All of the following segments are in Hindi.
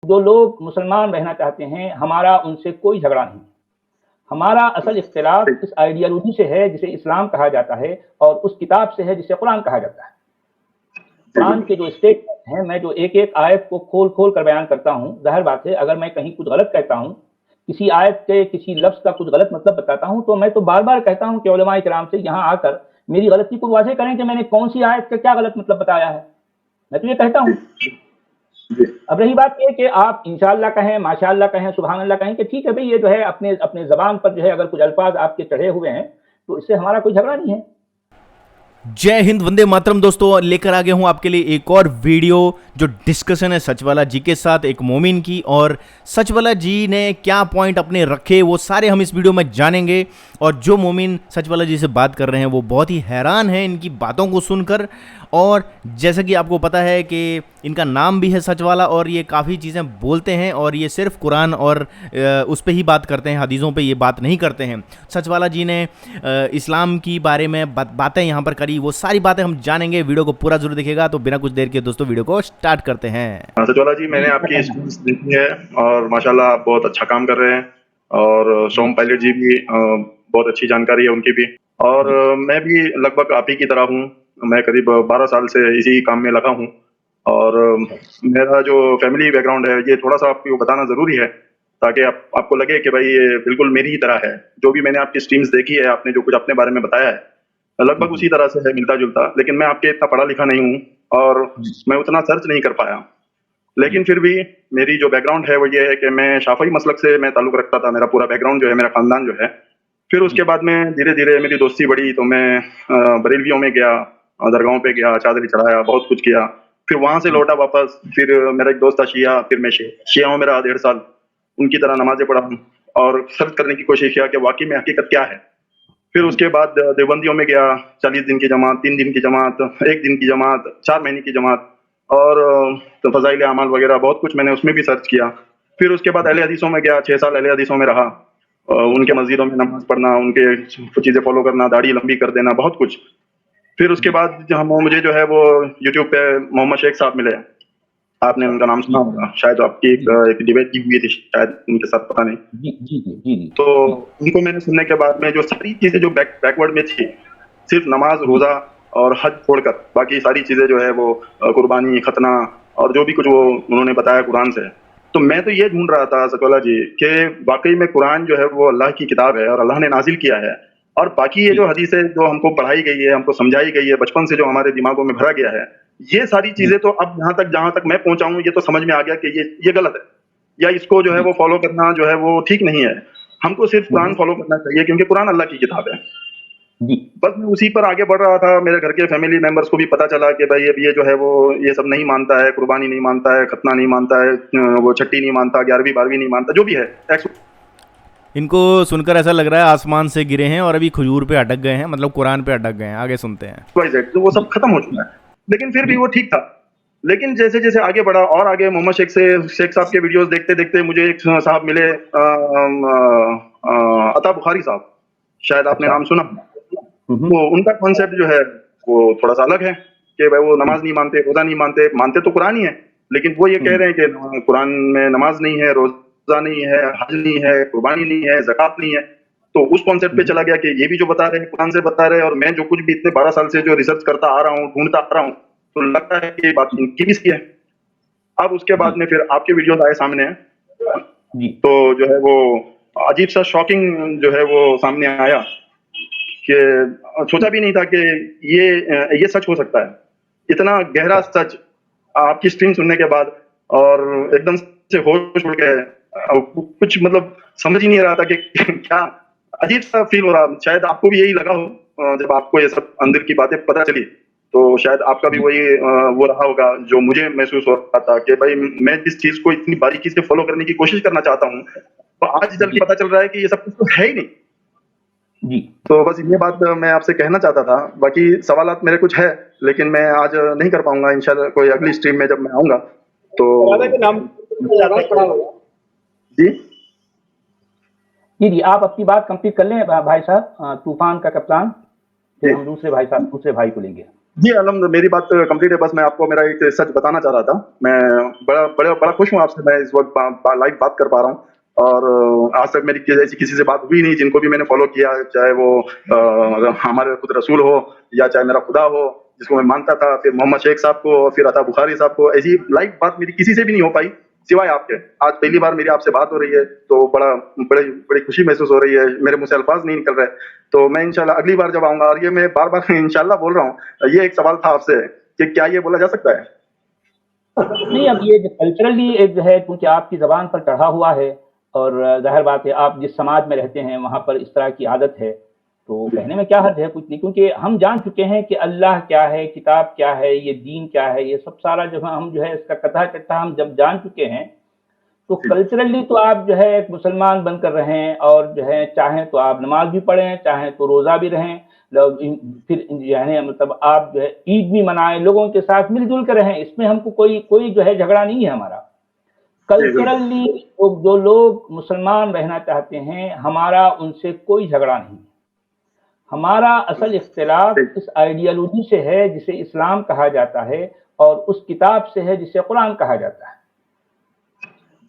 जो लोग मुसलमान रहना चाहते हैं, हमारा उनसे कोई झगड़ा नहीं। हमारा असल इख्तिलाफ इस आइडियोलॉजी से है जिसे इस्लाम कहा जाता है, और उस किताब से है जिसे कुरान कहा जाता है। कुरान के जो स्टेटमेंट हैं, मैं जो एक-एक आयत को खोल-खोल कर बयान करता हूँ, ज़ाहिर बात है अगर मैं कहीं कुछ गलत कहता हूँ, किसी आयत के किसी लफ्ज़ का कुछ गलत मतलब बताता हूँ, तो मैं तो बार-बार कहता हूँ कि उलमा इकराम से यहाँ आकर मेरी गलती को वाज़ेह करें कि मैंने कौन-सी आयत का क्या गलत मतलब बताया है। मैं तो ये कहता हूँ। अब रही बात ये कि आप इंशाअल्लाह कहें, माशाअल्लाह कहें, सुभान अल्लाह कहें कि ठीक है भई, ये जो है अपने अपने ज़बान पर जो है अगर कुछ अल्फाज़ आपके चढ़े हुए हैं, तो इससे हमारा कोई झगड़ा नहीं है। जय हिंद, वंदे मातरम। दोस्तों, लेकर आ गया हूं आपके लिए एक और वीडियो जो डिस्कशन है सचवाला जी के साथ, एक मोमिन की। और सचवाला जी ने क्या पॉइंट अपने रखे वो सारे हम इस वीडियो में जानेंगे। और जो मोमिन सचवाला जी से बात कर रहे हैं वो बहुत ही हैरान है इनकी बातों को सुनकर। और जैसा कि आपको पता है कि इनका नाम भी है सचवाला, और ये काफ़ी चीज़ें बोलते हैं, और ये सिर्फ कुरान और उस पे ही बात करते हैं, हदीज़ों पे ये बात नहीं करते हैं। सचवाला जी ने इस्लाम की बारे में बातें यहाँ पर करी, वो सारी बातें हम जानेंगे। वीडियो को पूरा जरूर देखिएगा। तो बिना कुछ देर के दोस्तों वीडियो को स्टार्ट करते हैं। सचवाला जी, मैंने आपकी स्पीच देखी है और माशाल्लाह आप बहुत अच्छा काम कर रहे हैं। और सोम पायलट जी भी बहुत अच्छी जानकारी है उनकी भी। और मैं भी लगभग आप ही की तरह हूँ। मैं करीब 12 साल से इसी काम में लगा हूँ। और मेरा जो फैमिली बैकग्राउंड है ये थोड़ा सा आपको बताना जरूरी है, ताकि आपको लगे कि भाई ये बिल्कुल मेरी ही तरह है। जो भी मैंने आपकी स्ट्रीम्स देखी है, आपने जो कुछ अपने बारे में बताया है लगभग उसी तरह से है, मिलता जुलता। लेकिन मैं आपके इतना पढ़ा लिखा नहीं हूँ और मैं उतना सर्च नहीं कर पाया। लेकिन फिर भी मेरी जो बैकग्राउंड है वो ये है कि मैं शाफई मसलक से मैं ताल्लुक रखता था। मेरा पूरा बैकग्राउंड जो है, मेरा खानदान जो है। फिर उसके बाद में धीरे धीरे मेरी दोस्ती बढ़ी, तो मैं बरेलवियों में गया, दरगाहों पे गया, चादरी चढ़ाया, बहुत कुछ किया। फिर वहां से लौटा वापस। फिर मेरा एक दोस्त था शिया, फिर मैं शियाओं में रहा 1.5 साल, उनकी तरह नमाजें पढ़ा और सर्च करने की कोशिश किया कि वाकई में हकीकत क्या है। फिर उसके बाद देवबंदियों में गया, 40 दिन की जमात, 3 दिन की जमात, 1 दिन की जमात, 4 महीने की जमात, और तो फजाइल अमाल वगैरह बहुत कुछ मैंने उसमें भी सर्च किया। फिर उसके बाद अहले हदीसों में गया, 6 साल अहले हदीसों में रहा। उनके मस्जिदों में नमाज पढ़ना, उनके चीज़ें फॉलो करना, दाढ़ी लंबी कर देना, बहुत कुछ। फिर उसके बाद मुझे जो है वो यूट्यूब पे मोहम्मद शेख साहब मिले। आपने उनका नाम सुना होगा शायद, आपकी एक डिबेट की हुई थी शायद उनके साथ, पता नहीं। जी। तो उनको मैंने सुनने के बाद में जो सारी चीजें जो बैकवर्ड में थी, सिर्फ नमाज, रोजा और हज छोड़कर बाकी सारी चीजें जो है वो कुर्बानी, खतना और जो भी कुछ वो उन्होंने बताया कुरान से, तो मैं तो ये ढूंढ रहा था सकोला जी कि वाकई में कुरान जो है वो अल्लाह की किताब है और अल्लाह ने नाजिल किया है। और बाकी ये जो हदीसें जो हमको पढ़ाई गई है, हमको समझाई गई है, बचपन से जो हमारे दिमागों में भरा गया है, ये सारी चीजें तो अब जहां तक मैं पहुंचा हूं, ये तो समझ में आ गया कि ये गलत है, या इसको जो है वो फॉलो करना जो है वो ठीक नहीं है। हमको सिर्फ कुरान फॉलो करना चाहिए, क्योंकि कुरान अल्लाह की किताब है। बस मैं उसी पर आगे बढ़ रहा था। मेरे घर के फैमिली मेंबर्स को भी पता चला कि भाई अब ये जो है वो ये सब नहीं मानता है, कुर्बानी नहीं मानता है, खतना नहीं मानता है, वो छठी नहीं मानता, 11वीं 12वीं नहीं मानता, जो भी है। इनको सुनकर ऐसा लग रहा है आसमान से गिरे हैं और अभी खजूर पे अटक गए हैं, मतलब कुरान पे अटक गए हैं। आगे सुनते हैं। तो वो सब खत्म हो चुका है, लेकिन फिर भी वो ठीक था। लेकिन जैसे जैसे आगे बढ़ा और आगे मोहम्मद शेख साहब के वीडियोस देखते देखते मुझे एक साहब मिले, अता बुखारी साहब, शायद आपने नाम सुना। वो उनका कॉन्सेप्ट जो है वो थोड़ा सा अलग है कि भाई वो नमाज नहीं मानते, रोजा नहीं मानते, मानते तो कुरान ही है, लेकिन वो ये कह रहे हैं कि कुरान में नमाज नहीं है, रोजा नहीं है, हज नहीं है, कुर्बानी नहीं है, ज़कात नहीं है। तो उस कॉन्सेप्ट पे चला गया कि ये भी जो बता रहे हैं कुरान से बता रहे हैं, और मैं जो कुछ भी इतने 12 साल से जो रिसर्च करता आ रहा हूँ, ढूंढता आ रहा हूँ, तो लगता है कि ये बात इनकी भी सही है। अब उसके बाद में फिर आपके वीडियोस आए सामने, तो जो है वो अजीब सा शॉकिंग जो है वो सामने आया कि सोचा भी नहीं था कि ये सच हो सकता है, इतना गहरा सच आपकी स्ट्रीम सुनने के बाद। और एकदम से होश उड़ गए, कुछ मतलब समझ ही नहीं रहा था कि क्या अजीब सा फील हो रहा। शायद आपको भी यही लगा हो जब आपको ये सब अंदर की बातें पता चली, तो शायद आपका भी वही वो रहा होगा जो मुझे महसूस हो रहा था कि भाई मैं जिस चीज को इतनी बारीकी से फॉलो करने की कोशिश करना चाहता हूँ, तो आज जल्दी पता चल रहा है कि ये सब कुछ तो है ही नहीं। तो बस ये बात मैं आपसे कहना चाहता था। बाकी सवालात मेरे कुछ है, लेकिन मैं आज नहीं कर पाऊंगा। इंशाल्लाह कोई अगली स्ट्रीम में जब मैं आऊंगा तो जी जी, आप अपनी बात कंप्लीट कर लें भाई साहब, तूफान का कप्तान, फिर हम दूसरे भाई को लेंगे। जी अलहम्द मेरी बात कंप्लीट है। बस मैं आपको मेरा एक सच बताना चाह रहा था। मैं बड़ा खुश हूँ आपसे, मैं इस वक्त लाइव बात कर पा रहा हूँ। और आज तक मेरी ऐसी किसी से बात हुई नहीं जिनको भी मैंने फॉलो किया, चाहे वो हमारे खुद रसूल हो या चाहे मेरा खुदा हो जिसको मैं मानता था, फिर मोहम्मद शेख साहब को, फिर अता बुखारी साहब को। ऐसी लाइव बात मेरी किसी से भी नहीं हो पाई सिवाय आपके। आज पहली बार मेरी आपसे बात हो रही है, तो बड़ी खुशी महसूस हो रही है। मेरे मुंह से अल्फाज नहीं निकल रहे। तो मैं इंशाल्लाह अगली बार जब आऊंगा, और ये मैं बार बार इंशाल्लाह बोल रहा हूँ, ये एक सवाल था आपसे कि क्या ये बोला जा सकता है? नहीं, अब ये कल्चरली एक जो है, क्योंकि आपकी जबान पर चढ़ा हुआ है, और जाहिर बात है आप जिस समाज में रहते हैं वहाँ पर इस तरह की आदत है, तो कहने में क्या हर्ज है? कुछ नहीं, क्योंकि हम जान चुके हैं कि अल्लाह क्या है, किताब क्या है, ये दीन क्या है, ये सब सारा जो है हम जो है इसका कथा चट्टा हम जब जान चुके हैं, तो कल्चरली तो आप जो है एक मुसलमान बनकर रहें, और जो है चाहें तो आप नमाज भी पढ़ें, चाहें तो रोज़ा भी रहें, फिर यानी मतलब आप जो है ईद भी मनाएं, लोगों के साथ मिलजुल कर रहें, इसमें हमको कोई जो है झगड़ा नहीं है हमारा। कल्चरली जो लोग मुसलमान रहना चाहते हैं, हमारा उनसे कोई झगड़ा नहीं। हमारा असल इख्तिलाफ इस आइडियोलॉजी से है जिसे इस्लाम कहा जाता है, और उस किताब से है जिसे कुरान कहा जाता है।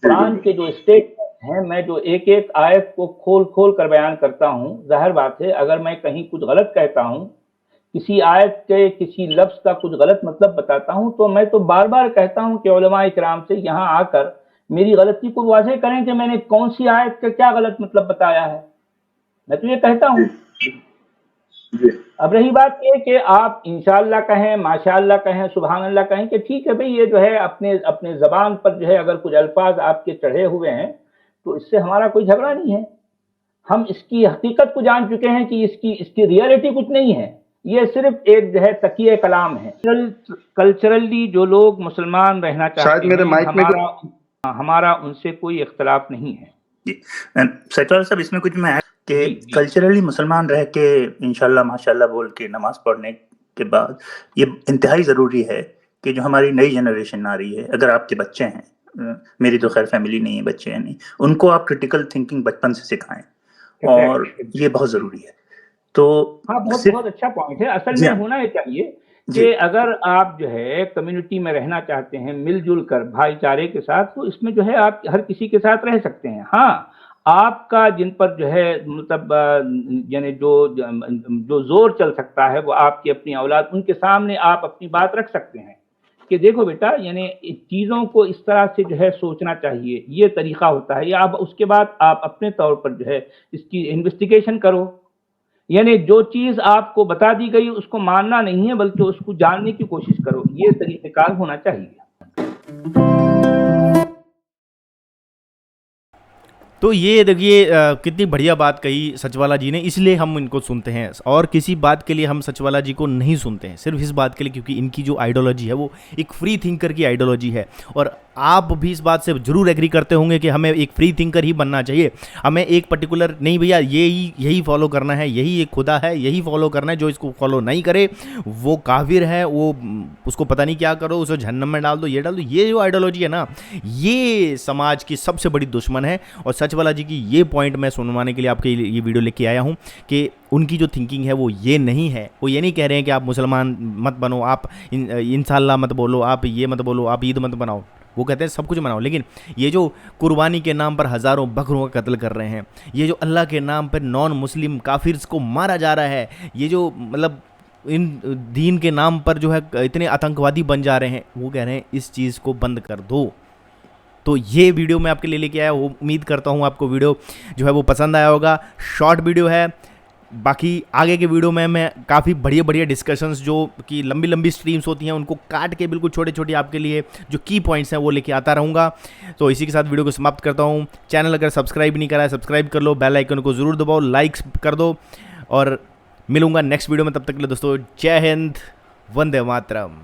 कुरान के जो स्टेटमेंट हैं, मैं जो एक एक आयत को खोल खोल कर बयान करता हूँ, जाहिर बात है अगर मैं कहीं कुछ गलत कहता हूँ, किसी आयत के किसी लफ्ज़ का कुछ गलत मतलब बताता हूँ, तो मैं तो बार बार कहता हूँ कि उलमाए किराम से यहाँ आकर मेरी गलती को वाज़ेह करें कि मैंने कौन सी आयत का क्या गलत मतलब बताया है। मैं तो ये कहता हूँ। अब रही बात ये कि आप इंशाअल्लाह कहें, माशाअल्लाह कहें, सुभान अल्लाह कहें कि ठीक है भाई, ये जो है अपने ज़बान पर जो है अगर कुछ अल्फाज आपके चढ़े हुए हैं, तो इससे हमारा कोई झगड़ा नहीं है। हम इसकी हकीकत को जान चुके हैं कि इसकी रियलिटी कुछ नहीं है, ये सिर्फ एक जो है तकिए कलाम है। कल्चरली जो लोग मुसलमान रहना चाहते हैं, हमारा उनसे कोई इख्तिलाफ नहीं है। सचवाल साहब, इसमें कुछ मैं कि कल्चरली मुसलमान रह के इंशाल्लाह माशाल्लाह बोल के नमाज पढ़ने के बाद ये इंतहाई ज़रूरी है कि जो हमारी नई जनरेशन आ रही है, अगर आपके बच्चे हैं, मेरी तो खैर फैमिली नहीं है, बच्चे हैं नहीं, उनको आप क्रिटिकल थिंकिंग बचपन से सिखाएं, और ये बहुत ज़रूरी है। तो हाँ, बहुत अच्छा पॉइंट है। असल में होना ये चाहिए कि अगर आप जो है कम्युनिटी में रहना चाहते हैं मिलजुल कर भाईचारे के साथ, तो इसमें जो है आप हर किसी के साथ रह सकते हैं। हाँ, आपका जिन पर जो है मतलब यानी जो जोर चल सकता है वो आपकी अपनी औलाद, उनके सामने आप अपनी बात रख सकते हैं कि देखो बेटा, यानी चीज़ों को इस तरह से जो है सोचना चाहिए, ये तरीका होता है। या आप उसके बाद आप अपने तौर पर जो है इसकी इन्वेस्टिगेशन करो, यानी जो चीज़ आपको बता दी गई उसको मानना नहीं है बल्कि उसको जानने की कोशिश करो, ये तरीक़ेकार होना चाहिए। तो ये देखिए कितनी बढ़िया बात कही सचवाला जी ने, इसलिए हम इनको सुनते हैं, और किसी बात के लिए हम सचवाला जी को नहीं सुनते हैं, सिर्फ इस बात के लिए क्योंकि इनकी जो आइडियोलॉजी है वो एक फ्री थिंकर की आइडियोलॉजी है। और आप भी इस बात से जरूर एग्री करते होंगे कि हमें एक फ्री थिंकर ही बनना चाहिए, हमें एक पर्टिकुलर नहीं भैया यही फॉलो करना है, यही एक खुदा है, यही फॉलो करना है, जो इसको फॉलो नहीं करे वो काफिर है, वो उसको पता नहीं क्या करो, उसे जहन्नम में डाल दो, ये डाल दो। ये जो आइडियोलॉजी है ना, ये समाज की सबसे बड़ी दुश्मन है। और सचवाला जी की ये पॉइंट मैं सुनवाने के लिए आपके ये वीडियो लेके आया हूँ कि उनकी जो थिंकिंग है वो ये नहीं है। वो ये नहीं कह रहे हैं कि आप मुसलमान मत बनो, आप इंशाअल्लाह मत बोलो, आप ये मत बोलो, आप ईद मत बनाओ। वो कहते हैं सब कुछ मनाओ, लेकिन ये जो कुर्बानी के नाम पर हज़ारों बकरों का कत्ल कर रहे हैं, ये जो अल्लाह के नाम पर नॉन मुस्लिम काफिर्स को मारा जा रहा है, ये जो मतलब इन दीन के नाम पर जो है इतने आतंकवादी बन जा रहे हैं, वो कह रहे हैं इस चीज़ को बंद कर दो। तो ये वीडियो मैं आपके लिए लेके आया, उम्मीद करता हूँ आपको वीडियो जो है वो पसंद आया होगा। शॉर्ट वीडियो है, बाकी आगे के वीडियो में मैं काफ़ी बढ़िया डिस्कशंस जो कि लंबी स्ट्रीम्स होती हैं उनको काट के बिल्कुल छोटे आपके लिए जो की पॉइंट्स हैं वो लेके आता रहूँगा। तो इसी के साथ वीडियो को समाप्त करता हूँ। चैनल अगर सब्सक्राइब नहीं करा है सब्सक्राइब कर लो, बेल आइकन को ज़रूर दबाओ, लाइक्स कर दो, और मिलूँगा नेक्स्ट वीडियो में। तब तक के लिए दोस्तों, जय हिंद, वंदे मातरम।